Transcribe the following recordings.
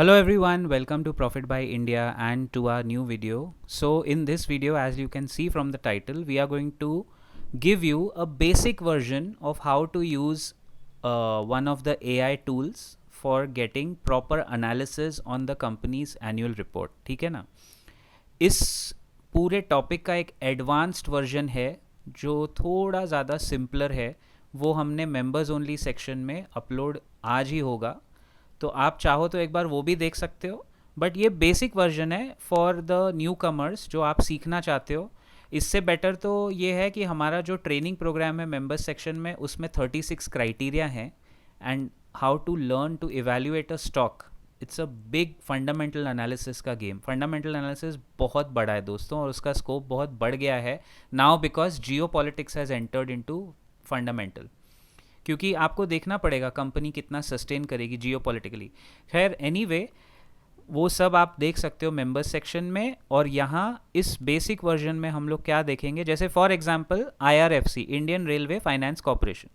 Hello everyone, welcome to Profit by India and to our new video. So in this video, as you can see from the title, we are going to give you a basic version of how to use one of the AI tools for getting proper analysis on the company's annual report. ठीक है ना? इस पूरे topic का एक advanced version है जो थोड़ा ज़्यादा सिंपलर है. वो हमने मेंबर्स ओनली सेक्शन में अपलोड आज ही होगा, तो आप चाहो तो एक बार वो भी देख सकते हो. बट ये बेसिक वर्जन है फॉर द न्यू कमर्स जो आप सीखना चाहते हो. इससे बेटर तो ये है कि हमारा जो ट्रेनिंग प्रोग्राम है मेंबर्स सेक्शन में, उसमें 36 क्राइटेरिया हैं and how to learn to evaluate a stock. It's a big fundamental analysis का गेम. फंडामेंटल एनालिसिस बहुत बड़ा है दोस्तों, और उसका स्कोप बहुत बढ़ गया है now because Jio politics has entered into fundamental. क्योंकि आपको देखना पड़ेगा कंपनी कितना सस्टेन करेगी जियो पॉलिटिकली. खैर एनीवे, वो सब आप देख सकते हो मेंबर्स सेक्शन में. और यहाँ इस बेसिक वर्जन में हम लोग क्या देखेंगे, जैसे for example IRFC, Indian railway finance corporation.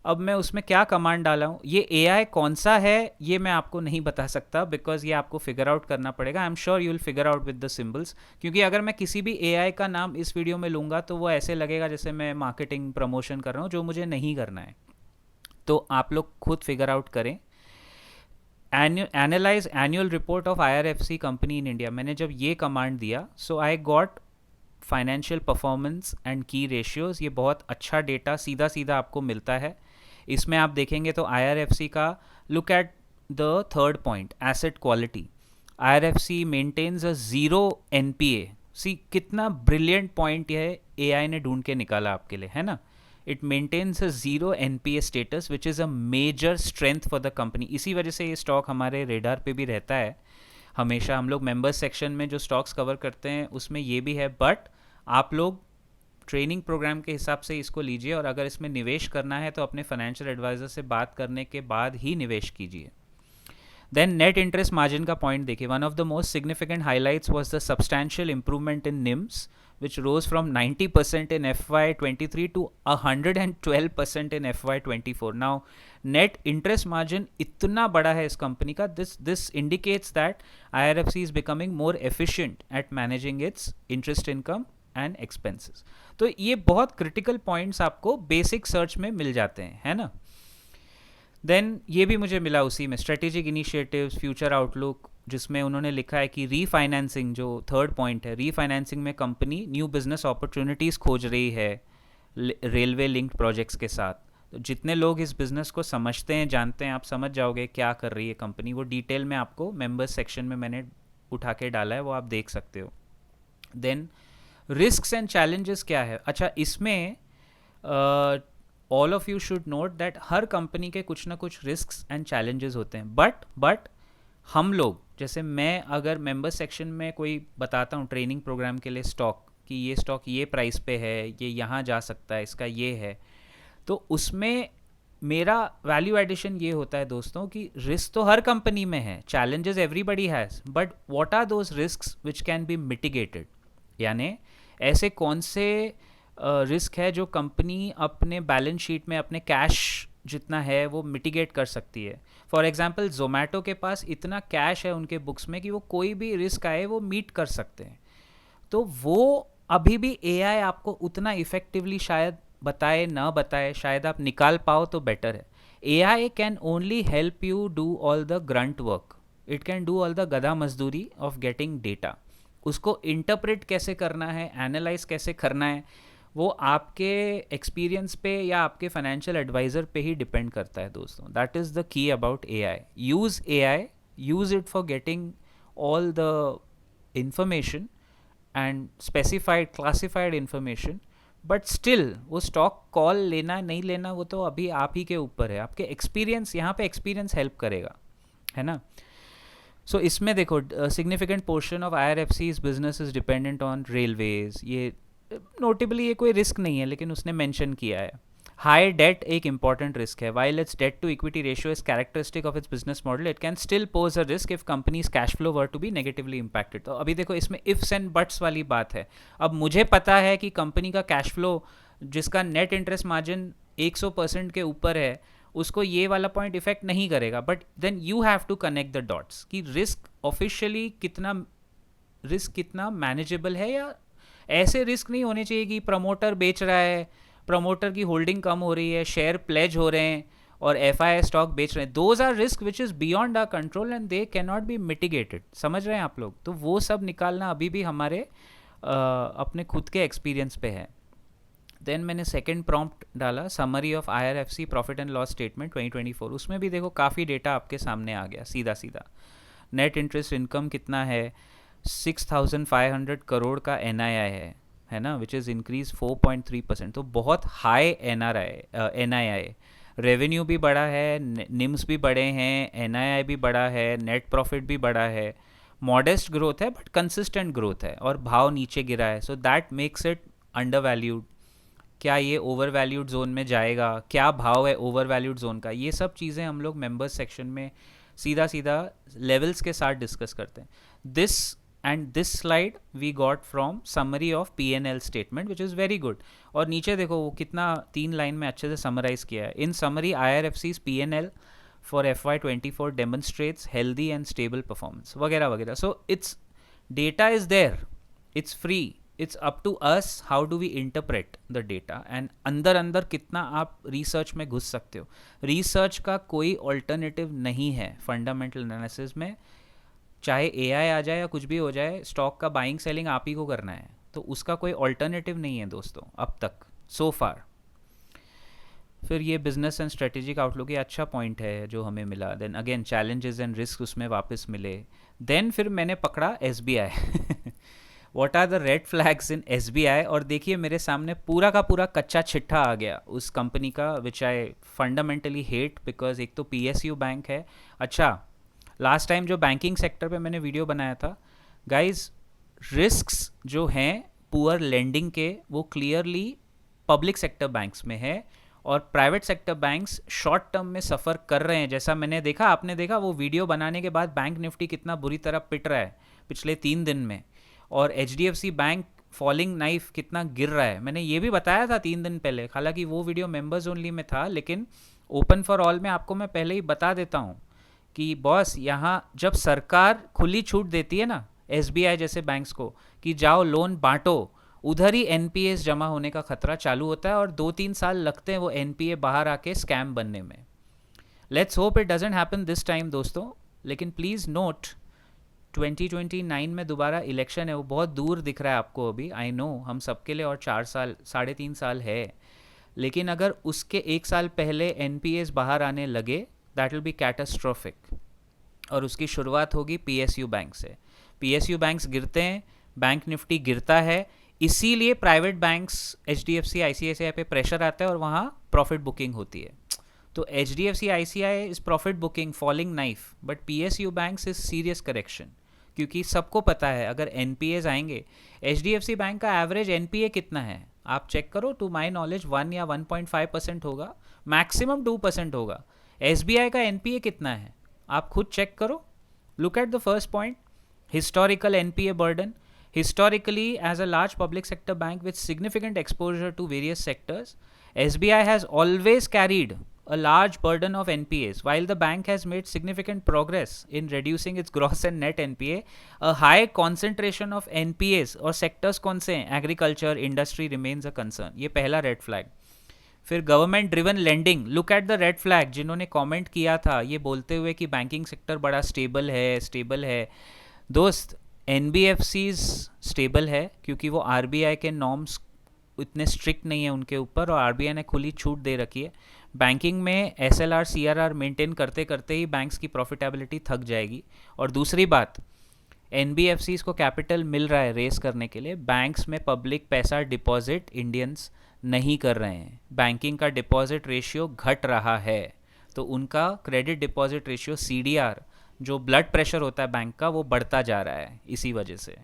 अब मैं उसमें क्या कमांड डाला हूँ, ये AI कौन सा है ये मैं आपको नहीं बता सकता, बिकॉज ये आपको फिगर आउट करना पड़ेगा. I am sure you will figure out with the symbols. क्योंकि अगर मैं किसी भी AI का नाम इस वीडियो में लूँगा तो वो ऐसे लगेगा जैसे मैं मार्केटिंग प्रमोशन कर रहा हूँ, जो मुझे नहीं करना है. तो आप लोग खुद फिगर आउट करें. Analyse annual report of IRFC company in India. मैंने जब ये कमांड दिया, so I got financial performance and key ratios. ये बहुत अच्छा डेटा सीधा सीधा आपको मिलता है. इसमें आप देखेंगे तो IRFC का look at the third point, asset quality. IRFC maintains a zero NPA. See कितना ब्रिलियंट पॉइंट यह AI ने ढूंढ के निकाला आपके लिए, है ना. It maintains a zero NPA status which is a major strength for the company. इसी वजह से ये स्टॉक हमारे रेडार पे भी रहता है हमेशा. हम लोग मेंबर्स सेक्शन में जो स्टॉक्स कवर करते हैं उसमें ये भी है. बट आप लोग ट्रेनिंग प्रोग्राम के हिसाब से इसको लीजिए, और अगर इसमें निवेश करना है तो अपने फाइनेंशियल एडवाइज़र से बात करने के बाद ही निवेश कीजिए. देन नेट इंटरेस्ट मार्जिन का पॉइंट देखिए. One of the most significant highlights was the substantial improvement in NIMS which rose from 90% in FY23 to 112% in FY24. Now, net interest margin इतना बड़ा है इस कंपनी का. This indicates that IRFC is becoming more efficient at managing its interest income and expenses. तो ये बहुत critical points आपको basic search में मिल जाते हैं, है ना. देन ये भी मुझे मिला उसी में, स्ट्रेटेजिक इनिशिएटिव्स, फ्यूचर आउटलुक, जिसमें उन्होंने लिखा है कि रीफाइनेंसिंग, जो थर्ड पॉइंट है, रीफाइनेंसिंग में कंपनी न्यू बिजनेस अपॉर्चुनिटीज़ खोज रही है रेलवे लिंक्ड प्रोजेक्ट्स के साथ. तो जितने लोग इस बिज़नेस को समझते हैं, जानते हैं, आप समझ जाओगे क्या कर रही है कंपनी. वो डिटेल में आपको मेंबर्स सेक्शन में मैंने उठा के डाला है, वो आप देख सकते हो. देन रिस्क्स एंड चैलेंजेस क्या है. अच्छा, इसमें all of you should note that her company के कुछ ना कुछ रिस्क्स एंड चैलेंजेस होते हैं. बट हम लोग, जैसे मैं अगर मेंबर सेक्शन में कोई बताता हूँ ट्रेनिंग प्रोग्राम के लिए स्टॉक, कि ये स्टॉक ये प्राइस पे है, ये यहाँ जा सकता है, इसका ये है, तो उसमें मेरा वैल्यू एडिशन ये होता है दोस्तों कि रिस्क तो हर कंपनी में है, challenges everybody has, but what are those risks which can be mitigated. यानी ऐसे कौन से रिस्क है जो कंपनी अपने बैलेंस शीट में अपने कैश जितना है वो मिटिगेट कर सकती है. फॉर एग्जांपल, जोमेटो के पास इतना कैश है उनके बुक्स में कि वो कोई भी रिस्क आए वो मीट कर सकते हैं. तो वो अभी भी AI आपको उतना इफेक्टिवली शायद बताए ना बताए, शायद आप निकाल पाओ तो बेटर है. AI can only help you do all the grunt work. It can do all the गधा मजदूरी ऑफ गेटिंग डेटा. उसको इंटरप्रेट कैसे करना है, एनालाइज कैसे करना है, वो आपके एक्सपीरियंस पे या आपके फाइनेंशियल एडवाइज़र पे ही डिपेंड करता है दोस्तों. That is the key about AI. Use AI, use it for getting all the information and specified classified information. But still वो स्टॉक कॉल लेना नहीं लेना वो तो अभी आप ही के ऊपर है. आपके एक्सपीरियंस, यहाँ पे एक्सपीरियंस हेल्प करेगा, है ना. सो इसमें देखो, significant portion of IRFC's business is dependent on railways. ये नोटेबली ये कोई रिस्क नहीं है, लेकिन उसने मेंशन किया है. हाई डेट एक इंपॉर्टेंट रिस्क है. While its debt to equity ratio is characteristic of its business model, it can still pose a risk if company's cash flow were to be negatively impacted. तो अभी देखो, इसमें ifs and buts वाली बात है. अब मुझे पता है कि कंपनी का कैश फ्लो, जिसका नेट इंटरेस्ट मार्जिन 100% के ऊपर है, उसको ये वाला पॉइंट इफेक्ट नहीं करेगा, but then you have to connect the dots कि रिस्क ऑफिशियली कितना मैनेजेबल है, या ऐसे रिस्क नहीं होने चाहिए कि प्रमोटर बेच रहा है, प्रमोटर की होल्डिंग कम हो रही है, शेयर प्लेज हो रहे हैं और एफ आई स्टॉक बेच रहे हैं. Those are risk which is beyond our control and they can not be mitigated. समझ रहे हैं आप लोग? तो वो सब निकालना अभी भी हमारे अपने खुद के एक्सपीरियंस पे है. देन मैंने सेकंड प्रॉम्प्ट डाला, summary of IRFC profit and loss statement 2024. उसमें भी देखो काफ़ी डेटा आपके सामने आ गया सीधा सीधा. नेट इंटरेस्ट इनकम कितना है, 6,500 करोड़ का NII है ना, विच इज़ इंक्रीज 4.3%. तो बहुत हाई NII. रेवेन्यू भी बढ़ा है, निम्स भी बढ़े हैं, NII भी बढ़ा है, नेट प्रॉफिट भी बढ़ा है. मॉडेस्ट ग्रोथ है बट कंसिस्टेंट ग्रोथ है, और भाव नीचे गिरा है. So that makes it under valued. क्या ये ओवर वैल्यूड जोन में जाएगा, क्या भाव है ओवर वैल्यूड जोन का, ये सब चीज़ें हम लोग मेंबर्स सेक्शन में सीधा सीधा लेवल्स के साथ डिस्कस करते हैं. This slide we got from summary of P&L statement which is very good. और नीचे देखो वो कितना 3 लाइन में अच्छे से समराइज किया है. इन summary IRFC's P&L for FY24 demonstrates healthy and stable performance वगैरह वगैरह. So it's data is there, it's free, it's up to us how do we interpret the data, and अंदर अंदर कितना आप रिसर्च में घुस सकते हो. रिसर्च का कोई ऑल्टरनेटिव नहीं है फंडामेंटल एनालिसिस में. चाहे AI आ जाए या कुछ भी हो जाए, स्टॉक का बाइंग सेलिंग आप ही को करना है, तो उसका कोई ऑल्टरनेटिव नहीं है दोस्तों अब तक सो फार. फिर ये बिजनेस एंड स्ट्रेटेजिक आउटलुक, ये अच्छा पॉइंट है जो हमें मिला. Then again challenges and risk उसमें वापस मिले. देन फिर मैंने पकड़ा SBI. What are the red flags in SBI. और देखिए मेरे सामने पूरा का पूरा कच्चा चिट्ठा आ गया उस कंपनी का, विच आई फंडामेंटली हेट बिकॉज एक तो PSU बैंक है. अच्छा, लास्ट टाइम जो बैंकिंग सेक्टर पे मैंने वीडियो बनाया था गाइज, रिस्क्स जो हैं पुअर लेंडिंग के वो क्लियरली पब्लिक सेक्टर बैंक्स में है, और private sector banks short term में सफ़र कर रहे हैं. जैसा मैंने देखा, आपने देखा वो वीडियो बनाने के बाद बैंक निफ्टी कितना बुरी तरह पिट रहा है पिछले 3 दिन में, और HDFC बैंक फॉलिंग नाइफ कितना गिर रहा है. मैंने ये भी बताया था 3 दिन पहले, हालांकि वो वीडियो मेंबर्स ओनली में था, लेकिन ओपन फॉर ऑल में आपको मैं पहले ही बता देता हूँ कि बॉस, यहाँ जब सरकार खुली छूट देती है ना SBI जैसे बैंक्स को कि जाओ लोन बांटो, उधर ही NPAs जमा होने का खतरा चालू होता है, और 2-3 साल लगते हैं वो NPA बाहर आके स्कैम बनने में. Let's hope it doesn't happen this time दोस्तों. लेकिन प्लीज़ नोट 2029 में दोबारा इलेक्शन है, वो बहुत दूर दिख रहा है आपको अभी, आई नो हम सबके लिए, और 4 साल 3.5 साल है. लेकिन अगर उसके 1 साल पहले NPAs बाहर आने लगे, दैट विल बी कैटास्ट्रोफिक. और उसकी शुरुआत होगी PSU बैंक से. PSU बैंक्स गिरते हैं, बैंक निफ्टी गिरता है, इसीलिए प्राइवेट बैंक्स HDFC ICICI पे प्रेशर आता है और वहाँ प्रॉफिट बुकिंग होती है. तो HDFC ICICI is profit booking falling knife, but PSU banks is serious correction. क्योंकि सबको पता है अगर NPAs आएंगे, HDFC बैंक का एवरेज NPA कितना है आप चेक करो. टू माई नॉलेज 1 या 1.5% होगा, मैक्सिमम 2% होगा. SBI का NPA कितना है आप खुद चेक करो. Look at the first point, historical NPA burden. Historically, as a large public sector bank with significant exposure to various sectors, SBI has always carried a large burden of NPAs. While the bank has made significant progress in reducing its gross and net NPA, a high concentration of NPAs और sectors कौन से हैं, agriculture, industry remains a concern. ये पहला red flag. फिर government driven lending, look at the red flag. जिन्होंने comment किया था ये बोलते हुए कि बैंकिंग सेक्टर बड़ा स्टेबल है दोस्त, NBFCs स्टेबल है क्योंकि वो RBI के नॉर्म्स इतने स्ट्रिक्ट नहीं है उनके ऊपर, और RBI ने खुली छूट दे रखी है. बैंकिंग में SLR CRR मेंटेन करते करते ही बैंक्स की प्रॉफिटेबिलिटी थक जाएगी. और दूसरी बात, NBFCs को कैपिटल मिल रहा है रेस करने के लिए. बैंक्स में पब्लिक पैसा डिपॉजिट इंडियंस नहीं कर रहे हैं, बैंकिंग का डिपॉजिट रेशियो घट रहा है, तो उनका क्रेडिट डिपॉजिट रेशियो CDR जो ब्लड प्रेशर होता है बैंक का वो बढ़ता जा रहा है. इसी वजह से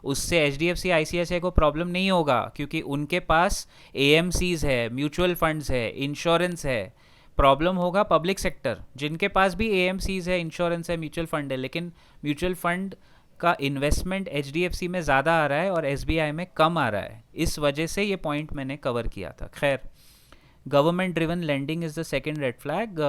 उससे HDFC ICICI को प्रॉब्लम नहीं होगा क्योंकि उनके पास AMCs है, म्यूचुअल फंड्स है, इंश्योरेंस है. प्रॉब्लम होगा पब्लिक सेक्टर जिनके पास भी AMCs है, इंश्योरेंस है, म्यूचुअल फंड है, लेकिन म्यूचुअल फंड का इन्वेस्टमेंट HDFC में ज़्यादा आ रहा है और SBI में कम आ रहा है. इस वजह से ये पॉइंट मैंने कवर किया था. खैर, Government driven lending is the second red flag.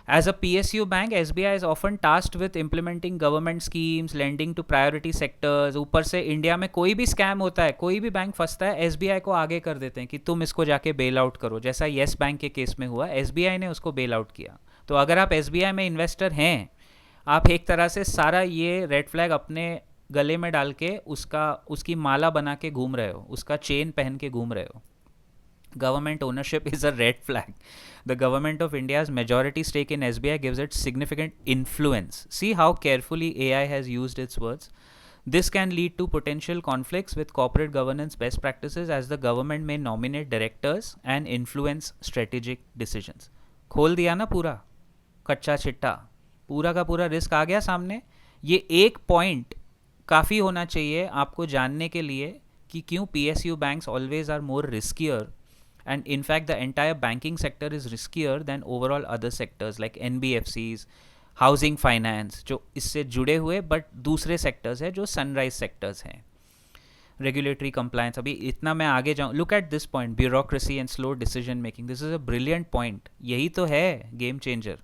As a PSU bank, SBI is often tasked with implementing government schemes, lending to priority sectors. ऊपर से इंडिया में कोई भी स्कैम होता है, कोई भी बैंक फंसता है, SBI को आगे कर देते हैं कि तुम इसको जाके बेल आउट करो, जैसा येस बैंक के केस में हुआ, SBI ने उसको बेल आउट किया. तो अगर आप SBI में इन्वेस्टर हैं, आप एक तरह से सारा ये रेड फ्लैग अपने गले में डाल के उसकी माला बना के घूम रहे हो, उसका चेन पहन के घूम रहे हो. Government ownership is a red flag. The government of India's majority stake in SBI gives it significant influence. See how carefully AI has used its words. This can lead to potential conflicts with corporate governance best practices as the government may nominate directors and influence strategic decisions. खोल दिया ना पूरा कच्चा चिट्टा, पूरा का पूरा risk आ गया सामने. ये एक पॉइंट काफ़ी होना चाहिए आपको जानने के लिए कि क्यों PSU banks always are more riskier. And in fact, the entire banking sector is riskier than overall other sectors like NBFCs, housing finance, जो इससे जुड़े हुए बट दूसरे सेक्टर्स हैं जो सनराइज सेक्टर्स हैं. रेगुलेटरी कंप्लायंस, अभी इतना मैं आगे जाऊँ. Look at this point, bureaucracy and slow decision making. This is a brilliant point. यही तो है गेम चेंजर.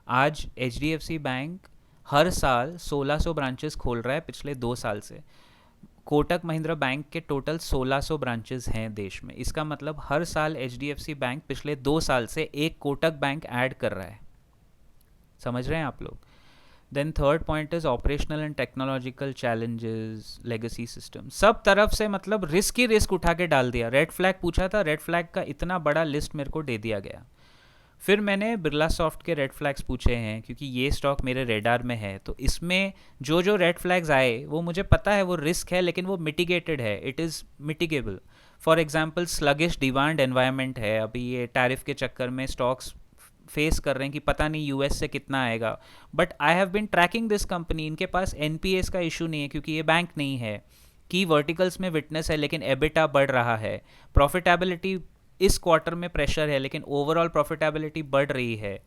आज HDFC बैंक हर साल 1600 ब्रांचेस खोल रहा है पिछले 2 साल से. कोटक महिंद्रा बैंक के टोटल 1600 ब्रांचेस हैं देश में. इसका मतलब हर साल HDFC बैंक पिछले 2 साल से एक कोटक बैंक ऐड कर रहा है. समझ रहे हैं आप लोग. Then third point is operational and technological challenges, legacy system. सब तरफ से मतलब रिस्क ही रिस्क उठा के डाल दिया. रेड फ्लैग पूछा था, रेड फ्लैग का इतना बड़ा लिस्ट मेरे को दे दिया गया. फिर मैंने बिरला सॉफ्ट के रेड फ्लैग्स पूछे हैं क्योंकि ये स्टॉक मेरे रेडार में है. तो इसमें जो जो रेड फ्लैग्स आए वो मुझे पता है वो रिस्क है, लेकिन वो मिटिगेटेड है. It is mitigable. For example sluggish demand environment है. अभी ये टैरिफ के चक्कर में स्टॉक्स फेस कर रहे हैं कि पता नहीं US से कितना आएगा. But I have been tracking this company. इनके पास NPAs का इशू नहीं है क्योंकि ये बैंक नहीं है. की वर्टिकल्स में विटनेस है लेकिन एबिटा बढ़ रहा है. प्रॉफिटेबिलिटी इस क्वार्टर में प्रेशर है लेकिन ओवरऑल प्रॉफिटेबिलिटी बढ़ रही है.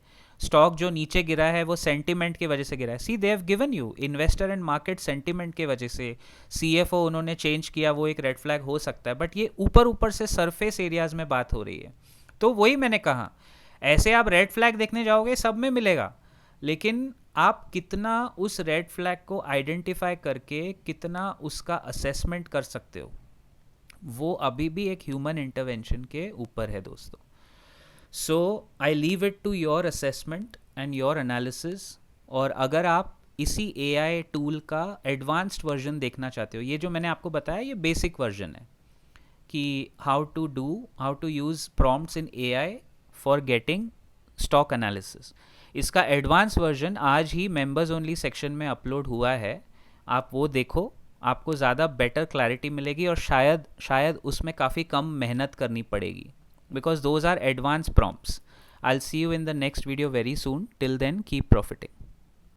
स्टॉक जो नीचे गिरा है वो सेंटिमेंट की वजह से गिरा है. See they have given you investor and market sentiment की वजह से CFO उन्होंने चेंज किया, वो एक रेड फ्लैग हो सकता है. बट ये ऊपर ऊपर से सरफेस एरियाज में बात हो रही है. तो वही मैंने कहा, ऐसे आप रेड फ्लैग देखने जाओगे सब में मिलेगा, लेकिन आप कितना उस रेड फ्लैग को आइडेंटिफाई करके कितना उसका असेसमेंट कर सकते हो, वो अभी भी एक ह्यूमन इंटरवेंशन के ऊपर है दोस्तों. So I leave it to your assessment and your analysis. और अगर आप इसी AI टूल का एडवांस्ड वर्जन देखना चाहते हो, ये जो मैंने आपको बताया ये बेसिक वर्जन है कि how to use prompts in AI for getting stock analysis. इसका एडवांस वर्जन आज ही मेंबर्स ओनली सेक्शन में अपलोड हुआ है. आप वो देखो, आपको ज़्यादा बेटर क्लैरिटी मिलेगी और शायद उसमें काफ़ी कम मेहनत करनी पड़ेगी because those are advance prompts. I will see you in the next video very soon. Till then keep profiting.